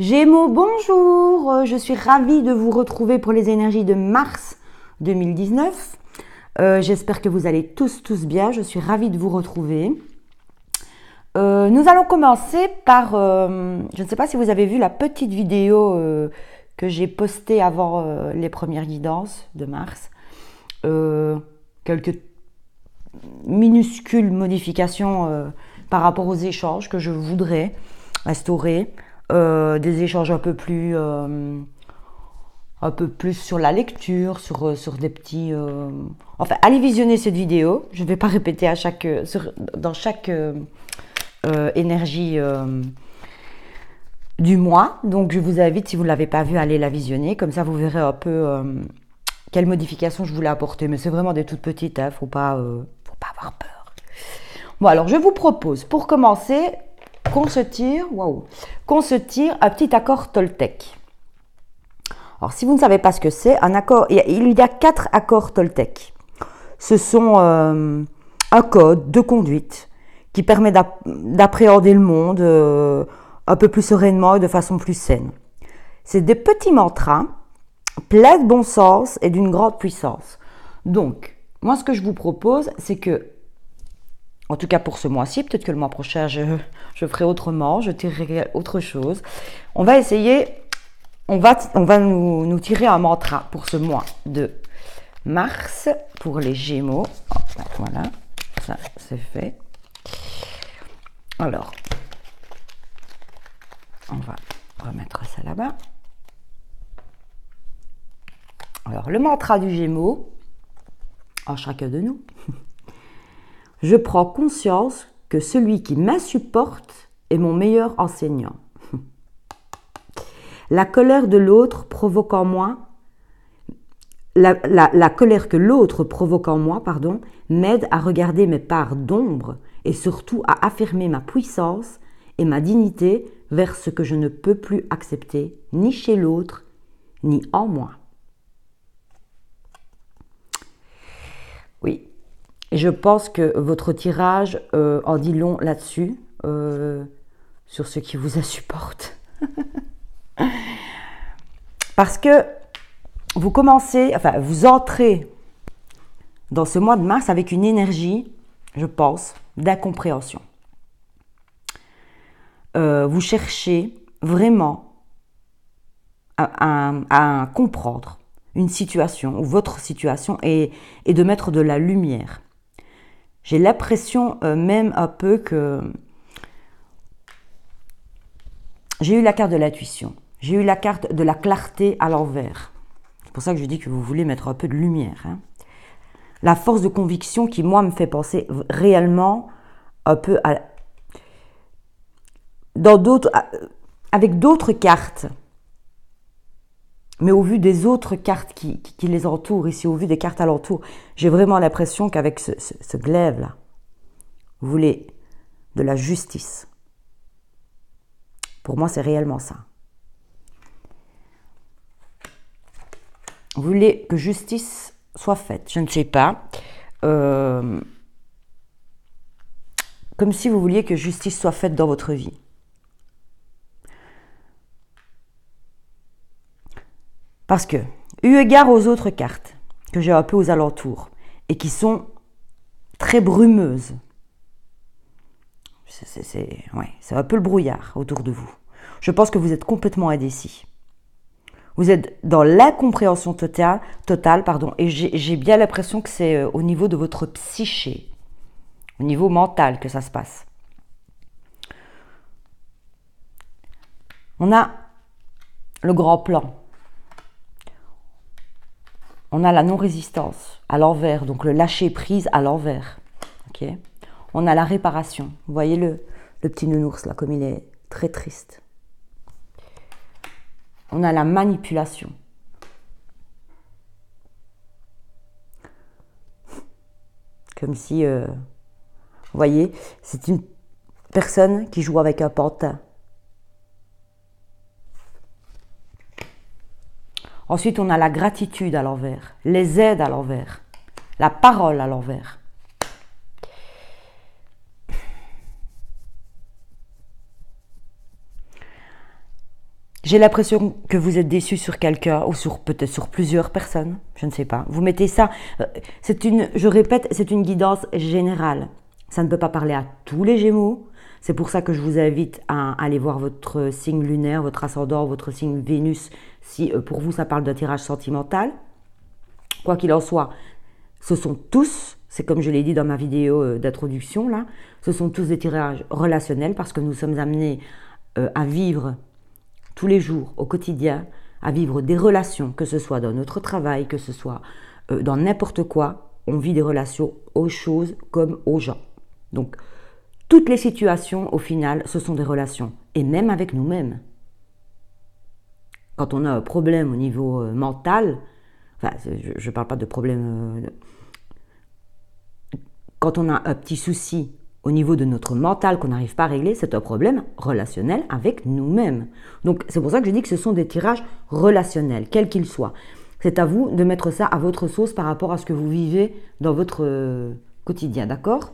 Gémeaux, bonjour, je suis ravie de vous retrouver pour les énergies de mars 2019. J'espère que vous allez tous bien, je suis ravie de vous retrouver. Nous allons commencer par, je ne sais pas si vous avez vu la petite vidéo que j'ai postée avant les premières guidances de mars. Quelques minuscules modifications par rapport aux échanges que je voudrais instaurer. Des échanges un peu plus sur la lecture, sur des petits... Enfin, allez visionner cette vidéo. Je ne vais pas répéter dans chaque énergie du mois. Donc, je vous invite, si vous ne l'avez pas vue, à aller la visionner. Comme ça, vous verrez un peu quelles modifications je voulais apporter. Mais c'est vraiment des toutes petites, hein. Faut pas avoir peur. Bon, alors, je vous propose, pour commencer... qu'on se tire un petit accord Toltec. Alors, si vous ne savez pas ce que c'est, un accord, il y a 4 accords Toltec. Ce sont un code de conduite qui permet d'appréhender le monde un peu plus sereinement et de façon plus saine. C'est des petits mantras pleins de bon sens et d'une grande puissance. Donc, moi, ce que je vous propose, c'est que, en tout cas pour ce mois-ci, peut-être que le mois prochain, je ferai autrement, je tirerai autre chose. On va essayer, on va nous tirer un mantra pour ce mois de mars, pour les Gémeaux. Voilà, ça c'est fait. Alors, on va remettre ça là-bas. Alors, le mantra du Gémeaux, en chacun de nous. Je prends conscience que celui qui m'insupporte est mon meilleur enseignant. La colère de l'autre provoque en moi, la colère que l'autre provoque en moi, m'aide à regarder mes parts d'ombre et surtout à affirmer ma puissance et ma dignité vers ce que je ne peux plus accepter, ni chez l'autre, ni en moi. Oui. Et je pense que votre tirage en dit long là-dessus, sur ce qui vous insupporte. Parce que vous entrez dans ce mois de mars avec une énergie, je pense, d'incompréhension. Vous cherchez vraiment à comprendre une situation ou votre situation et de mettre de la lumière. J'ai l'impression même un peu que j'ai eu la carte de l'intuition. J'ai eu la carte de la clarté à l'envers. C'est pour ça que je dis que vous voulez mettre un peu de lumière. Hein. La force de conviction qui, moi, me fait penser réellement un peu avec d'autres cartes. Mais au vu des autres cartes qui les entourent, ici, au vu des cartes alentours, j'ai vraiment l'impression qu'avec ce glaive-là, vous voulez de la justice. Pour moi, c'est réellement ça. Vous voulez que justice soit faite. Je ne sais pas. Comme si vous vouliez que justice soit faite dans votre vie. Parce que, eu égard aux autres cartes que j'ai un peu aux alentours et qui sont très brumeuses, c'est un peu le brouillard autour de vous. Je pense que vous êtes complètement indécis. Vous êtes dans l'incompréhension totale, et j'ai bien l'impression que c'est au niveau de votre psyché, au niveau mental que ça se passe. On a le grand plan. On a la non-résistance à l'envers, donc le lâcher-prise à l'envers. Okay. On a la réparation. Vous voyez le petit nounours là, comme il est très triste. On a la manipulation. Comme si, vous voyez, c'est une personne qui joue avec un pantin. Ensuite, on a la gratitude à l'envers, les aides à l'envers, la parole à l'envers. J'ai l'impression que vous êtes déçu sur quelqu'un ou sur peut-être sur plusieurs personnes, je ne sais pas. Vous mettez ça, je répète, c'est une guidance générale. Ça ne peut pas parler à tous les Gémeaux. C'est pour ça que je vous invite à aller voir votre signe lunaire, votre ascendant, votre signe Vénus, si pour vous ça parle d'un tirage sentimental. Quoi qu'il en soit, ce sont tous, c'est comme je l'ai dit dans ma vidéo d'introduction là, ce sont tous des tirages relationnels parce que nous sommes amenés à vivre tous les jours, au quotidien, à vivre des relations, que ce soit dans notre travail, que ce soit dans n'importe quoi, on vit des relations aux choses comme aux gens. Donc, toutes les situations, au final, ce sont des relations, et même avec nous-mêmes. Quand on a un problème au niveau mental, enfin, je ne parle pas de problème... quand on a un petit souci au niveau de notre mental qu'on n'arrive pas à régler, c'est un problème relationnel avec nous-mêmes. Donc c'est pour ça que je dis que ce sont des tirages relationnels, quels qu'ils soient. C'est à vous de mettre ça à votre sauce par rapport à ce que vous vivez dans votre quotidien, d'accord?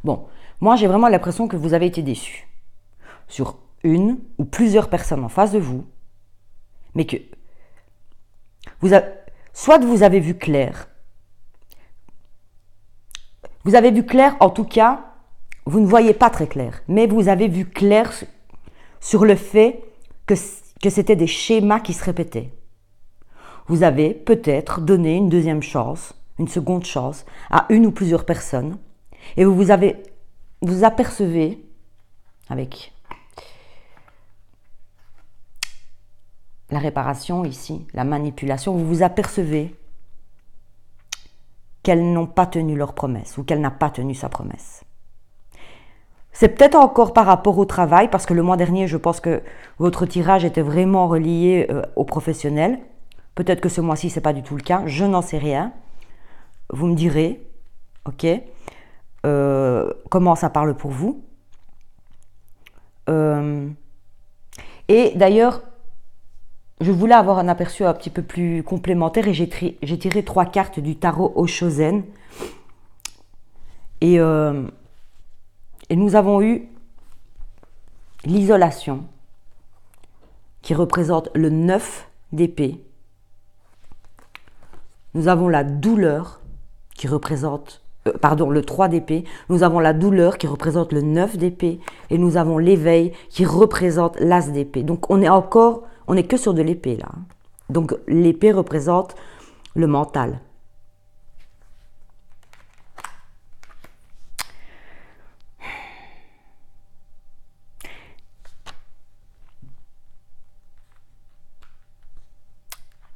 Bon, moi j'ai vraiment l'impression que vous avez été déçus sur une ou plusieurs personnes en face de vous, mais que soit vous avez vu clair. Vous avez vu clair, en tout cas, vous ne voyez pas très clair, mais vous avez vu clair sur le fait que c'était des schémas qui se répétaient. Vous avez peut-être donné une deuxième chance, une seconde chance à une ou plusieurs personnes, et vous apercevez avec la réparation ici, la manipulation, vous vous apercevez qu'elles n'ont pas tenu leur promesse ou qu'elle n'a pas tenu sa promesse. C'est peut-être encore par rapport au travail, parce que le mois dernier, je pense que votre tirage était vraiment relié aux professionnels. Peut-être que ce mois-ci, ce n'est pas du tout le cas. Je n'en sais rien. Vous me direz, ok, comment ça parle pour vous. Et d'ailleurs, je voulais avoir un aperçu un petit peu plus complémentaire et j'ai tiré 3 cartes du tarot Oshozen. Et nous avons eu l'isolation qui représente le 9 d'épée. Nous avons la douleur qui représente, le 3 d'épée. Nous avons la douleur qui représente le 9 d'épée. Et nous avons l'éveil qui représente l'as d'épée. Donc on n'est que sur de l'épée là. Donc l'épée représente le mental.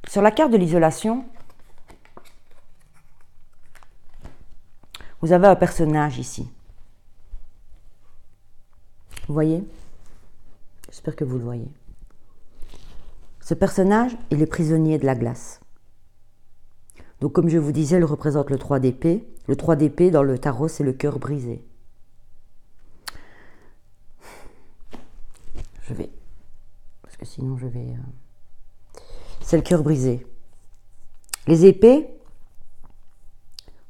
Sur la carte de l'isolation, vous avez un personnage ici. Vous voyez? J'espère que vous le voyez. Ce personnage, il est prisonnier de la glace. Donc comme je vous disais, il représente le 3 d'épée. Le 3 d'épée dans le tarot, c'est le cœur brisé. Parce que sinon je vais... C'est le cœur brisé. Les épées,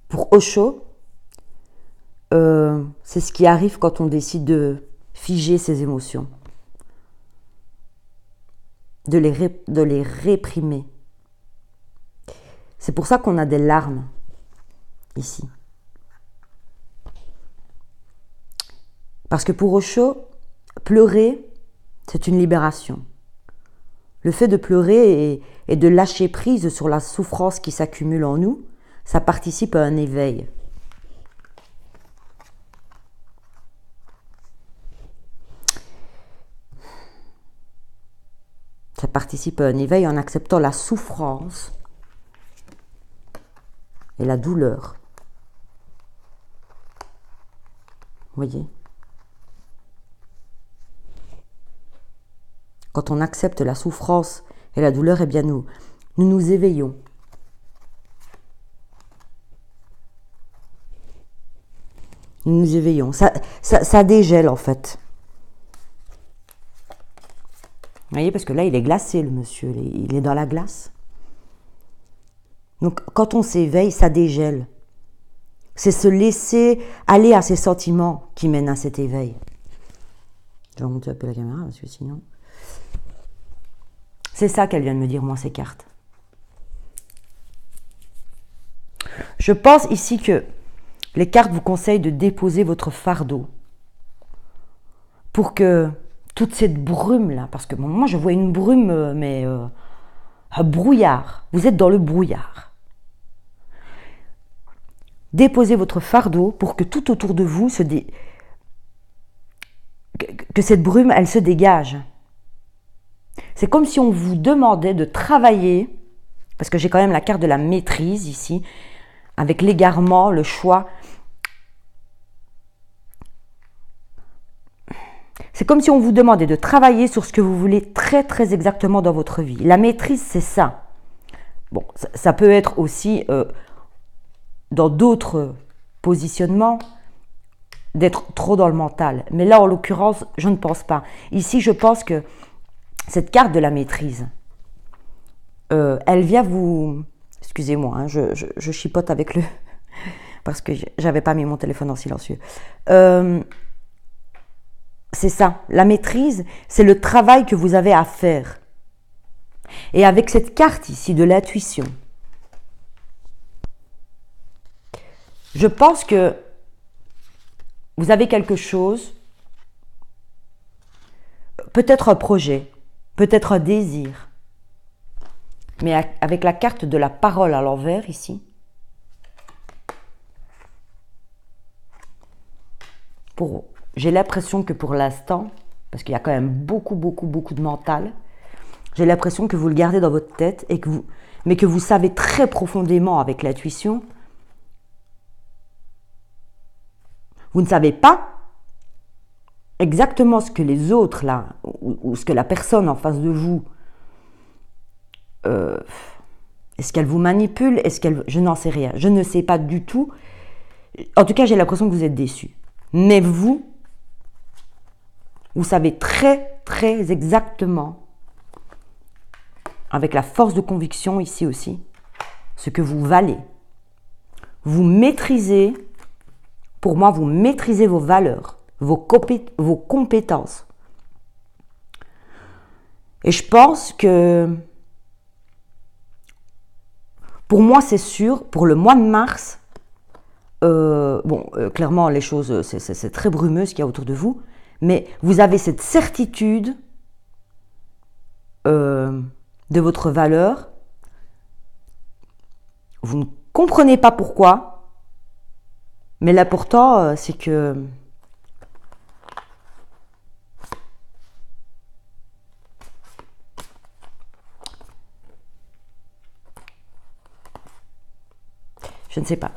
pour Osho, c'est ce qui arrive quand on décide de figer ses émotions, de les réprimer. C'est pour ça qu'on a des larmes ici. Parce que pour Osho, pleurer, c'est une libération. Le fait de pleurer et de lâcher prise sur la souffrance qui s'accumule en nous, ça participe à un éveil. Ça participe à un éveil en acceptant la souffrance et la douleur. Vous voyez ? Quand on accepte la souffrance et la douleur, eh bien nous nous éveillons. Nous nous éveillons. Ça dégèle en fait. Vous voyez, parce que là, il est glacé, le monsieur. Il est dans la glace. Donc, quand on s'éveille, ça dégèle. C'est se laisser aller à ses sentiments qui mènent à cet éveil. Je vais remonter un peu la caméra, parce que sinon... C'est ça qu'elle vient de me dire, moi, ces cartes. Je pense ici que les cartes vous conseillent de déposer votre fardeau pour que toute cette brume-là, parce que moi, je vois une brume, mais un brouillard. Vous êtes dans le brouillard. Déposez votre fardeau pour que tout autour de vous que cette brume, elle se dégage. C'est comme si on vous demandait de travailler, parce que j'ai quand même la carte de la maîtrise ici, avec l'égarement, le choix. C'est comme si on vous demandait de travailler sur ce que vous voulez très très exactement dans votre vie. La maîtrise, c'est ça. Bon, ça peut être aussi dans d'autres positionnements, d'être trop dans le mental. Mais là, en l'occurrence, je ne pense pas. Ici, je pense que cette carte de la maîtrise, elle vient vous... Excusez-moi, hein, je chipote avec le... parce que j'avais pas mis mon téléphone en silencieux. C'est ça, la maîtrise, c'est le travail que vous avez à faire. Et avec cette carte ici de l'intuition, je pense que vous avez quelque chose, peut-être un projet, peut-être un désir, mais avec la carte de la parole à l'envers ici, j'ai l'impression que pour l'instant, parce qu'il y a quand même beaucoup de mental, j'ai l'impression que vous le gardez dans votre tête, mais que vous savez très profondément avec l'intuition, vous ne savez pas exactement ce que les autres, là, ou ce que la personne en face de vous, est-ce qu'elle vous manipule, je n'en sais rien, je ne sais pas du tout. En tout cas, j'ai l'impression que vous êtes déçus. Mais vous savez très, très exactement, avec la force de conviction ici aussi, ce que vous valez. Vous maîtrisez, pour moi, vous maîtrisez vos valeurs, vos compétences. Et je pense que, pour moi, c'est sûr, pour le mois de mars, clairement, les choses, c'est très brumeux ce qu'il y a autour de vous, mais vous avez cette certitude de votre valeur. Vous ne comprenez pas pourquoi, mais l'important, c'est que je ne sais pas.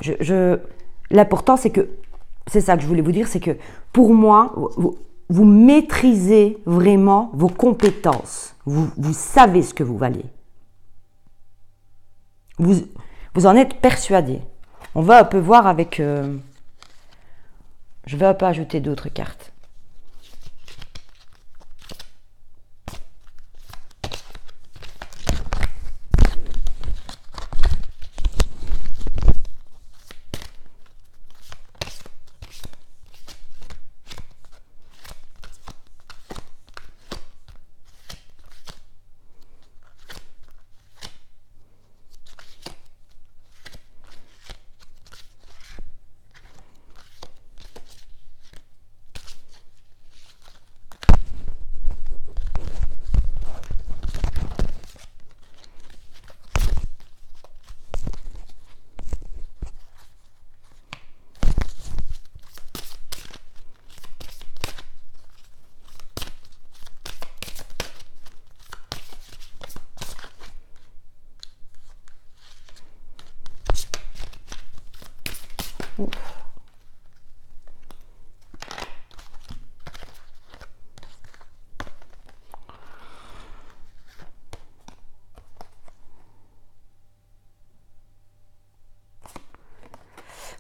L'important, c'est que, c'est ça que je voulais vous dire, c'est que pour moi, vous maîtrisez vraiment vos compétences. Vous savez ce que vous valez. Vous en êtes persuadé. On va un peu voir avec... je vais un peu ajouter d'autres cartes.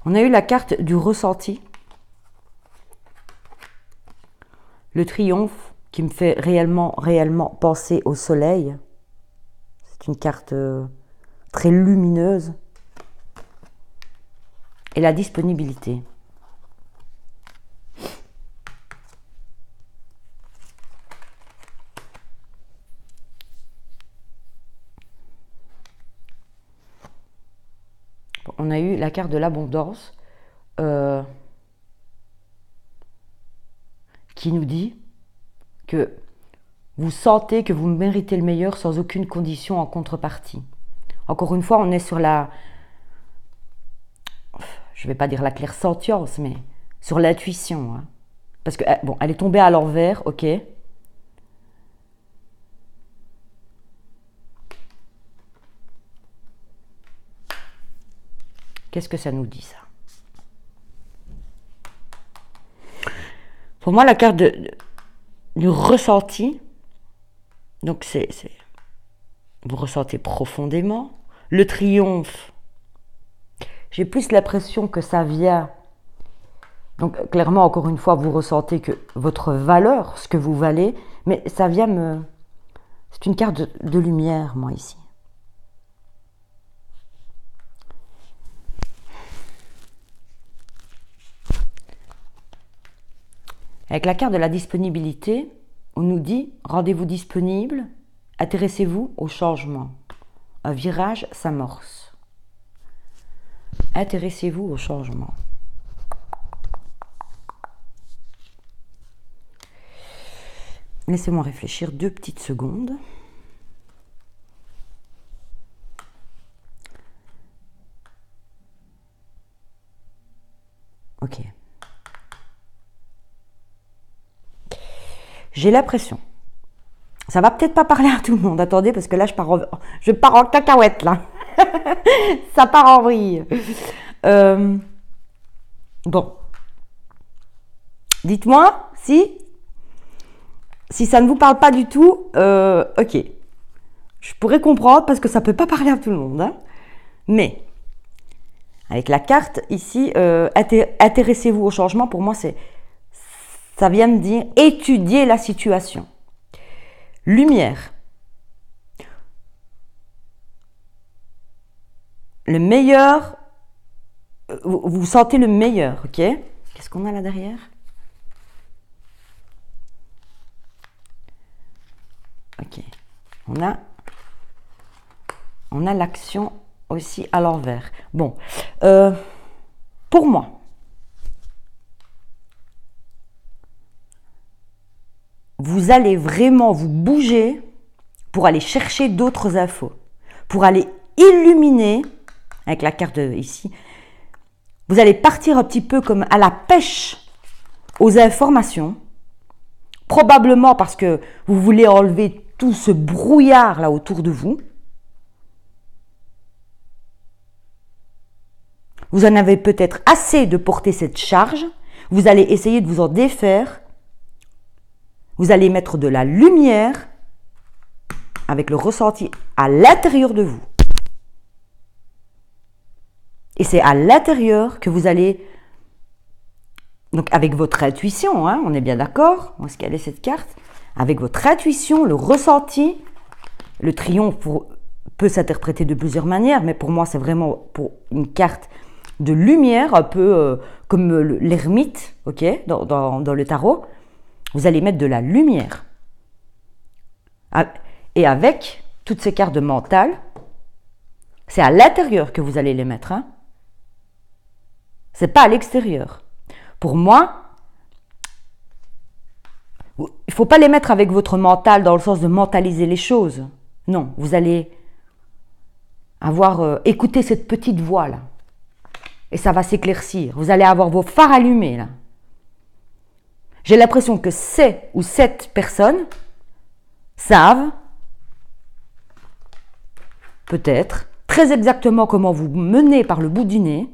On a eu la carte du ressenti. Le triomphe qui me fait réellement penser au soleil. C'est une carte très lumineuse. Et la disponibilité. on a eu la carte de l'abondance qui nous dit que vous sentez que vous méritez le meilleur sans aucune condition en contrepartie. Encore une fois, on est sur la... Je ne vais pas dire la clairsentience, mais sur l'intuition. Hein. Parce que, bon, elle est tombée à l'envers, ok. Qu'est-ce que ça nous dit, ça? Pour moi, la carte du ressenti, donc vous ressentez profondément. Le triomphe, j'ai plus l'impression que ça vient. Donc clairement, encore une fois, vous ressentez que votre valeur, ce que vous valez, mais ça vient me... C'est une carte de lumière, moi, ici. Avec la carte de la disponibilité, on nous dit « Rendez-vous disponible, intéressez-vous au changement. Un virage s'amorce. » Intéressez-vous au changement. Laissez-moi réfléchir 2 petites secondes. Ok. J'ai l'impression. Ça va peut-être pas parler à tout le monde. Attendez, parce que là, je pars en cacahuète, là. Ça part en vrille. Bon. Dites-moi si ça ne vous parle pas du tout, ok. Je pourrais comprendre parce que ça ne peut pas parler à tout le monde. Hein. Mais, avec la carte ici, intéressez-vous au changement, pour moi, ça vient me dire étudier la situation. Lumière. Le meilleur, vous sentez le meilleur, ok? Qu'est-ce qu'on a là derrière? Ok. On a l'action aussi à l'envers. Bon. Pour moi, vous allez vraiment vous bouger pour aller chercher d'autres infos, pour aller illuminer, avec la carte ici, vous allez partir un petit peu comme à la pêche aux informations, probablement parce que vous voulez enlever tout ce brouillard là autour de vous. Vous en avez peut-être assez de porter cette charge, vous allez essayer de vous en défaire. Vous allez mettre de la lumière avec le ressenti à l'intérieur de vous. Et c'est à l'intérieur que vous allez, donc avec votre intuition, hein, on est bien d'accord, où est-ce qu'elle est cette carte? Avec votre intuition, le ressenti, le triomphe peut s'interpréter de plusieurs manières, mais pour moi c'est vraiment pour une carte de lumière, un peu comme l'ermite, ok, dans le tarot. Vous allez mettre de la lumière. Et avec toutes ces cartes mentales, c'est à l'intérieur que vous allez les mettre. Hein. Ce n'est pas à l'extérieur. Pour moi, il ne faut pas les mettre avec votre mental dans le sens de mentaliser les choses. Non, vous allez avoir écouté cette petite voix là. Et ça va s'éclaircir. Vous allez avoir vos phares allumés là. J'ai l'impression que ces ou cette personne savent peut-être très exactement comment vous menez par le bout du nez.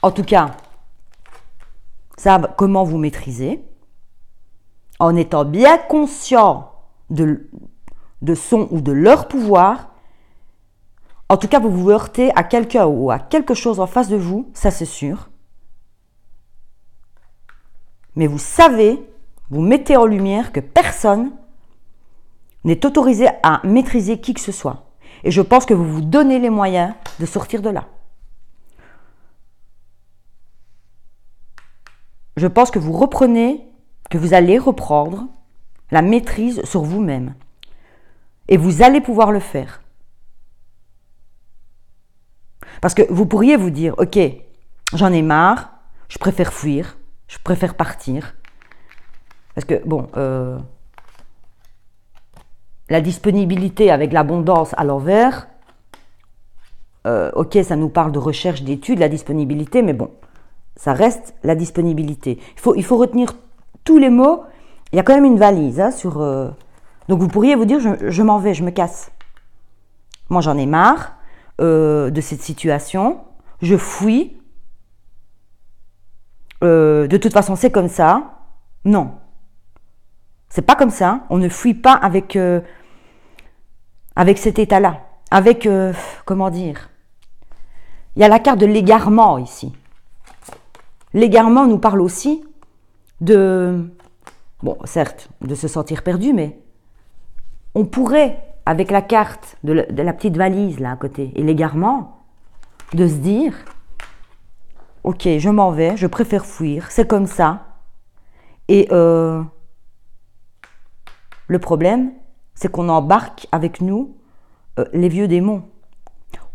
En tout cas, savent comment vous maîtriser en étant bien conscient de son ou de leur pouvoir. En tout cas, vous vous heurtez à quelqu'un ou à quelque chose en face de vous, ça c'est sûr. Mais vous savez, vous mettez en lumière que personne n'est autorisé à maîtriser qui que ce soit. Et je pense que vous vous donnez les moyens de sortir de là. Je pense que vous allez reprendre la maîtrise sur vous-même. Et vous allez pouvoir le faire. Parce que vous pourriez vous dire, ok, j'en ai marre, je préfère fuir, je préfère partir. Parce que, bon, la disponibilité avec l'abondance à l'envers, ok, ça nous parle de recherche, d'études, la disponibilité, mais bon, ça reste la disponibilité. Il faut retenir tous les mots. Il y a quand même une valise hein, sur... Donc vous pourriez vous dire, je m'en vais, je me casse. Moi, j'en ai marre de cette situation. Je fuis. De toute façon, c'est comme ça. Non. C'est pas comme ça. On ne fuit pas avec cet état-là. Avec, comment dire, il y a la carte de l'égarement ici. L'égarement nous parle aussi de, bon, certes, de se sentir perdu, mais on pourrait, avec la carte de la petite valise là à côté, et l'égarement, de se dire, ok, je m'en vais, je préfère fuir, c'est comme ça. Et le problème, c'est qu'on embarque avec nous les vieux démons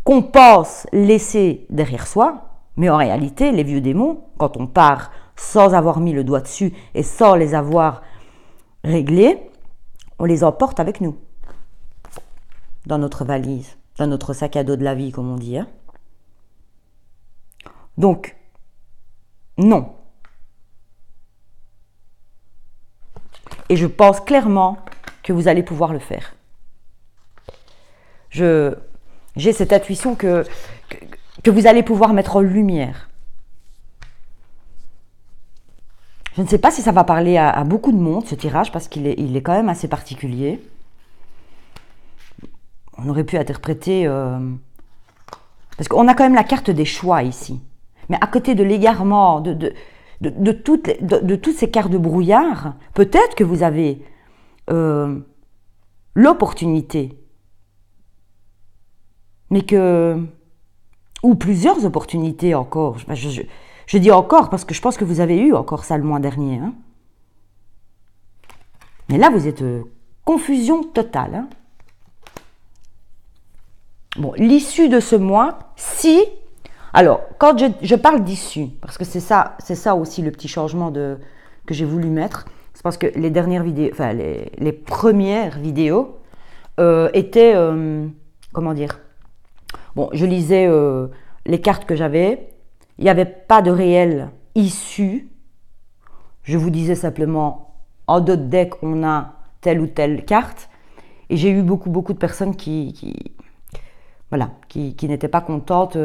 qu'on pense laisser derrière soi, mais en réalité, les vieux démons, quand on part sans avoir mis le doigt dessus et sans les avoir réglés, on les emporte avec nous, dans notre valise, dans notre sac à dos de la vie, comme on dit. Hein. Donc, non. Et je pense clairement que vous allez pouvoir le faire. J'ai cette intuition que vous allez pouvoir mettre en lumière. Je ne sais pas si ça va parler à beaucoup de monde, ce tirage, parce qu'il est quand même assez particulier. On aurait pu interpréter... parce qu'on a quand même la carte des choix ici. Mais à côté de l'égarement, de toutes ces cartes de brouillard, peut-être que vous avez l'opportunité, mais ou plusieurs opportunités encore. Je dis encore parce que je pense que vous avez eu encore ça le mois dernier. Hein. Mais là, vous êtes confusion totale. Hein. Bon, l'issue de ce mois, si... Alors, quand je parle d'issue, parce que c'est ça aussi le petit changement que j'ai voulu mettre, c'est parce que les dernières vidéos, enfin les premières vidéos étaient, comment dire, bon, je lisais les cartes que j'avais, il n'y avait pas de réelle issue, je vous disais simplement, en dos de deck, on a telle ou telle carte, et j'ai eu beaucoup de personnes qui n'étaient pas contentes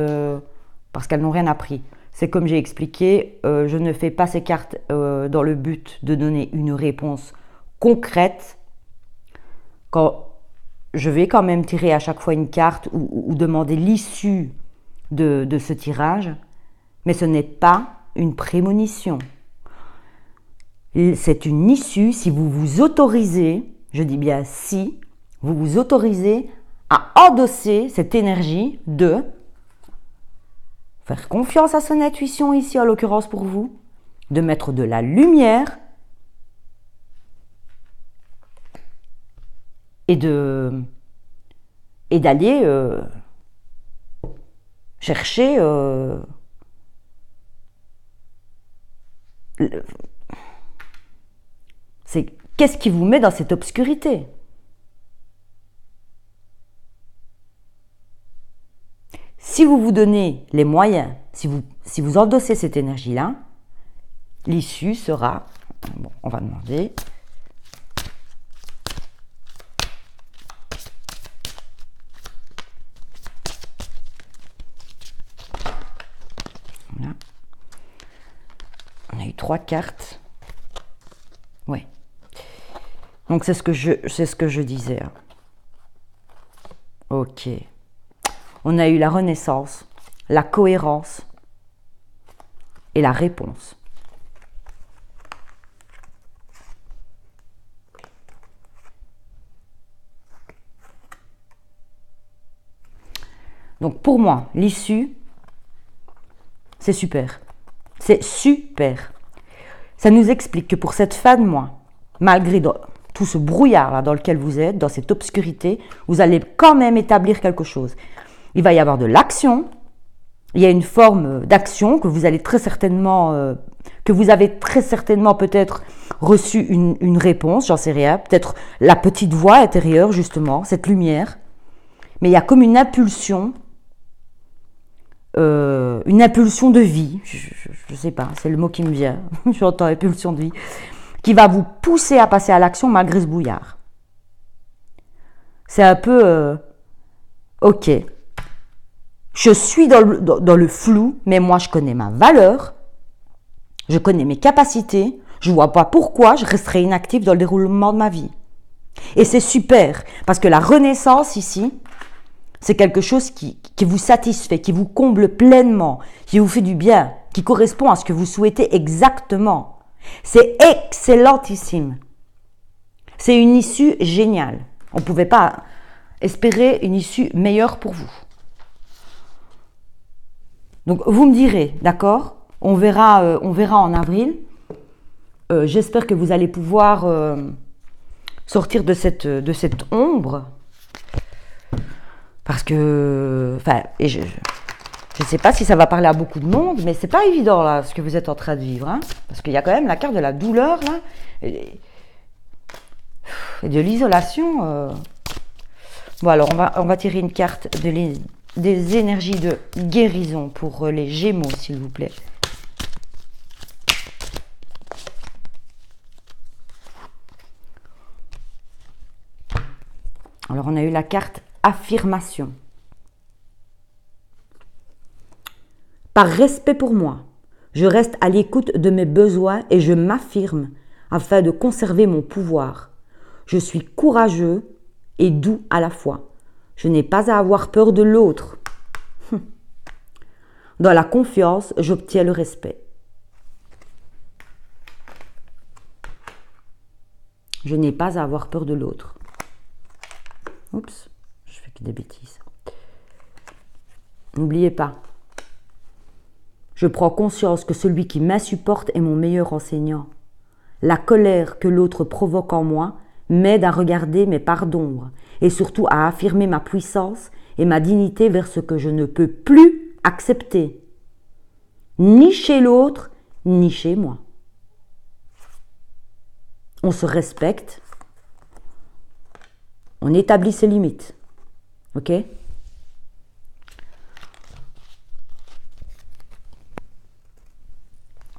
parce qu'elles n'ont rien appris. C'est comme j'ai expliqué, je ne fais pas ces cartes dans le but de donner une réponse concrète. Quand je vais quand même tirer à chaque fois une carte ou demander l'issue de ce tirage, mais ce n'est pas une prémonition. C'est une issue si vous vous autorisez, je dis bien si, vous vous autorisez à endosser cette énergie de faire confiance à son intuition ici, en l'occurrence pour vous, de mettre de la lumière et d'aller chercher c'est qu'est-ce qui vous met dans cette obscurité? Si vous vous donnez les moyens, si vous endossez cette énergie-là, l'issue sera... Bon, on va demander... Voilà. On a eu 3 cartes. Ouais. Donc c'est ce que je disais. Ok. On a eu la renaissance, la cohérence et la réponse. Donc pour moi, l'issue, c'est super. C'est super. Ça nous explique que pour cette fin de mois, malgré tout ce brouillard là dans lequel vous êtes, dans cette obscurité, vous allez quand même établir quelque chose. Il va y avoir de l'action, il y a une forme d'action que vous allez très certainement, que vous avez très certainement peut-être reçu une réponse, j'en sais rien, peut-être la petite voix intérieure justement, cette lumière, mais il y a comme une impulsion de vie, je sais pas, c'est le mot qui me vient, j'entends impulsion de vie, qui va vous pousser à passer à l'action malgré ce brouillard. C'est un peu, ok, je suis dans le flou, mais moi je connais ma valeur, je connais mes capacités, je vois pas pourquoi je resterai inactive dans le déroulement de ma vie. Et c'est super, parce que la renaissance ici, c'est quelque chose qui vous satisfait, qui vous comble pleinement, qui vous fait du bien, qui correspond à ce que vous souhaitez exactement. C'est excellentissime. C'est une issue géniale. On ne pouvait pas espérer une issue meilleure pour vous. Donc vous me direz, d'accord ? On verra en avril. J'espère que vous allez pouvoir sortir de cette ombre. Parce que, enfin, et je ne sais pas si ça va parler à beaucoup de monde, mais c'est pas évident là ce que vous êtes en train de vivre, hein, parce qu'il y a quand même la carte de la douleur là, et de l'isolation. Bon alors on va tirer une carte des énergies de guérison pour les Gémeaux, s'il vous plaît. Alors on a eu la carte affirmation. Par respect pour moi, je reste à l'écoute de mes besoins et je m'affirme afin de conserver mon pouvoir. Je suis courageux et doux à la fois. Je n'ai pas à avoir peur de l'autre. Dans la confiance, j'obtiens le respect. Je n'ai pas à avoir peur de l'autre. Oups, je fais que des bêtises. N'oubliez pas, je prends conscience que celui qui m'insupporte est mon meilleur enseignant. La colère que l'autre provoque en moi m'aide à regarder mes parts d'ombre et surtout à affirmer ma puissance et ma dignité vers ce que je ne peux plus accepter, ni chez l'autre, ni chez moi. On se respecte, on établit ses limites, ok ?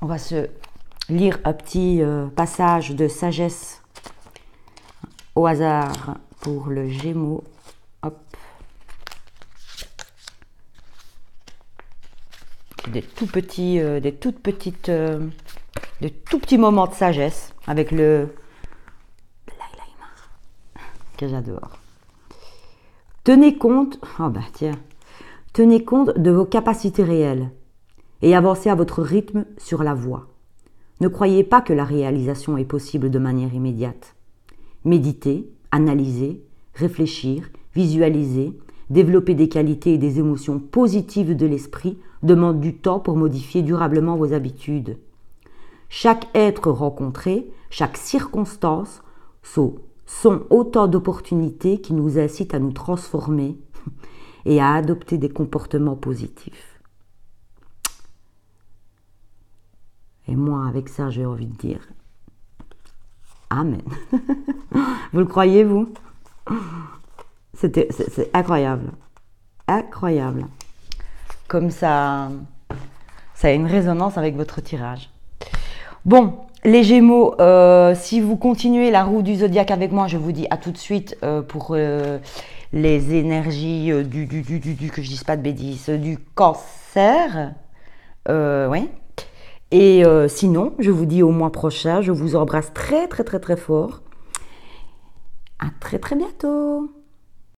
On va se lire un petit passage de sagesse au hasard pour le Gémeaux. Hop. Des tout petits moments de sagesse avec le que j'adore. Tenez compte de vos capacités réelles et avancez à votre rythme sur la voie. Ne croyez pas que la réalisation est possible de manière immédiate. Méditer, analyser, réfléchir, visualiser, développer des qualités et des émotions positives de l'esprit demande du temps pour modifier durablement vos habitudes. Chaque être rencontré, chaque circonstance sont autant d'opportunités qui nous incitent à nous transformer et à adopter des comportements positifs. Et moi, avec ça, j'ai envie de dire Amen. Vous le croyez, vous ? C'est incroyable. Incroyable. Comme ça a une résonance avec votre tirage. Bon, les Gémeaux, si vous continuez la roue du zodiaque avec moi, je vous dis à tout de suite pour les énergies que je dise pas de bêtises, du Cancer. Oui. Et sinon, je vous dis au mois prochain, je vous embrasse très très très très fort. À très très bientôt.